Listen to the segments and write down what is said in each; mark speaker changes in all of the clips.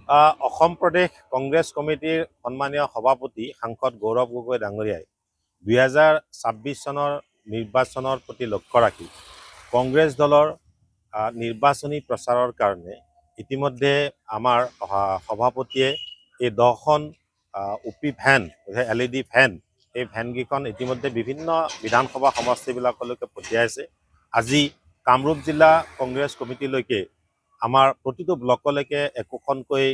Speaker 1: অসম প্ৰদেশ কংগ্ৰেছ কমিটিৰ সন্মানীয় সভাপতি সাংসদ গৌৰৱ গগৈ ডাঙৰীয়াই 2026 চনৰ নিৰ্বাচনৰ প্ৰতি লক্ষ্য ৰাখি কংগ্ৰেছ দলৰ নিৰ্বাচনী প্ৰচাৰৰ কাৰণে ইতিমধ্যে আমাৰ সভাপতিয়ে এই 10খন UP ভেন LED ভেন এই ভেনকেইখন ইতিমধ্যে বিভিন্ন বিধানসভা সমষ্টিবিলাকলৈকে পঠিয়াইছে। আজি কামৰূপ জিলা কংগ্ৰেছ কমিটিলৈকে আমাৰ প্ৰতিটো ব্লকলৈকে একোখনকৈ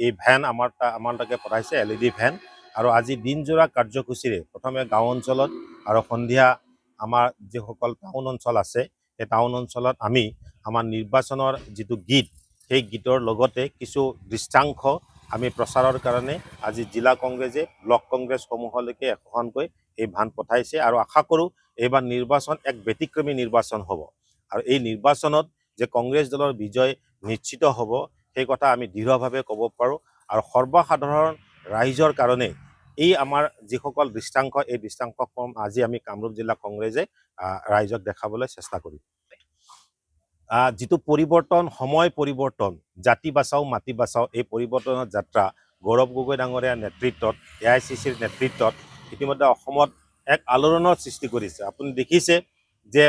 Speaker 1: এই ভেন আমাৰলৈকে পঠাইছে LED ভেন। আৰু আজি দিনজোৰা কাৰ্যসূচীৰে প্ৰথমে গাঁও অঞ্চলত আৰু সন্ধিয়া আমাৰ যিসকল টাউন অঞ্চল আছে সেই টাউন অঞ্চলত আমি আমাৰ নিৰ্বাচনৰ যিটো গীত সেই গীতৰ লগতে কিছু দৃশ্যাংশ আমি প্ৰচাৰৰ কাৰণে আজি জিলা কংগ্ৰেছে ব্লক কংগ্ৰেছসমূহলৈকে একোখনকৈ এই ভান পঠাইছে। আৰু আশা কৰোঁ এইবাৰ নিৰ্বাচন এক ব্যতিক্ৰমী নিৰ্বাচন হ'ব আৰু এই নিৰ্বাচনত যে কংগ্ৰেছ দলৰ বিজয় নিশ্চিত হ'ব সেই কথা আমি দৃঢ়ভাৱে ক'ব পাৰোঁ। আৰু সৰ্বসাধাৰণ ৰাইজৰ কাৰণে এই আমাৰ যিসকল দৃষ্টাংশ এই দৃষ্টাংশসমূহ আজি আমি কামৰূপ জিলা কংগ্ৰেছে ৰাইজক দেখাবলৈ চেষ্টা কৰিম। যিটো পৰিৱৰ্তন সময় পৰিৱৰ্তন জাতি বাচাও মাটি বাচাও এই পৰিৱৰ্তনৰ যাত্ৰা গৌৰৱ গগৈ ডাঙৰীয়াৰ নেতৃত্বত AICCৰ নেতৃত্বত ইতিমধ্যে অসমত এক আলোড়নৰ সৃষ্টি কৰিছে। আপুনি দেখিছে যে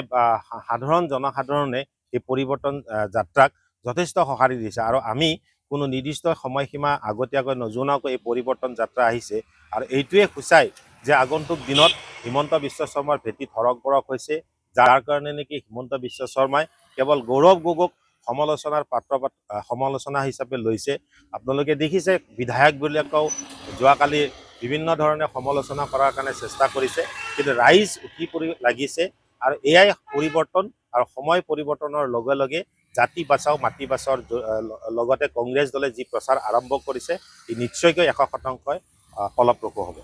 Speaker 1: সাধাৰণ জনসাধাৰণে এই পৰিৱৰ্তন যাত্ৰাক যথেষ্ট সঁহাৰি দিছে আৰু আমি কোনো নিৰ্দিষ্ট সময়সীমা আগতীয়াকৈ নজনাকৈ এই পৰিৱৰ্তন যাত্ৰা আহিছে। আৰু এইটোৱে সূচায় যে আগন্তুক দিনত হিমন্ত বিশ্ব শৰ্মাৰ ভেটি থৰক বৰক হৈছে, যাৰ কাৰণে নেকি হিমন্ত বিশ্ব শৰ্মাই কেৱল গৌৰৱ গগৈক সমালোচনা হিচাপে লৈছে। আপোনালোকে দেখিছে বিধায়কবিলাকেও যোৱাকালি বিভিন্ন ধৰণে সমালোচনা কৰাৰ কাৰণে চেষ্টা কৰিছে, কিন্তু ৰাইজ উঠি পৰি লাগিছে। আৰু এয়াই পৰিৱৰ্তন আৰু সময় পৰিৱৰ্তনৰ লগে লগে জাতি বাচাও মাটি বাচাওৰ লগতে কংগ্ৰেছ দলে যি প্ৰচাৰ আৰম্ভ কৰিছে ই নিশ্চয়কৈ 100% ফলপ্ৰসূ হ'ব।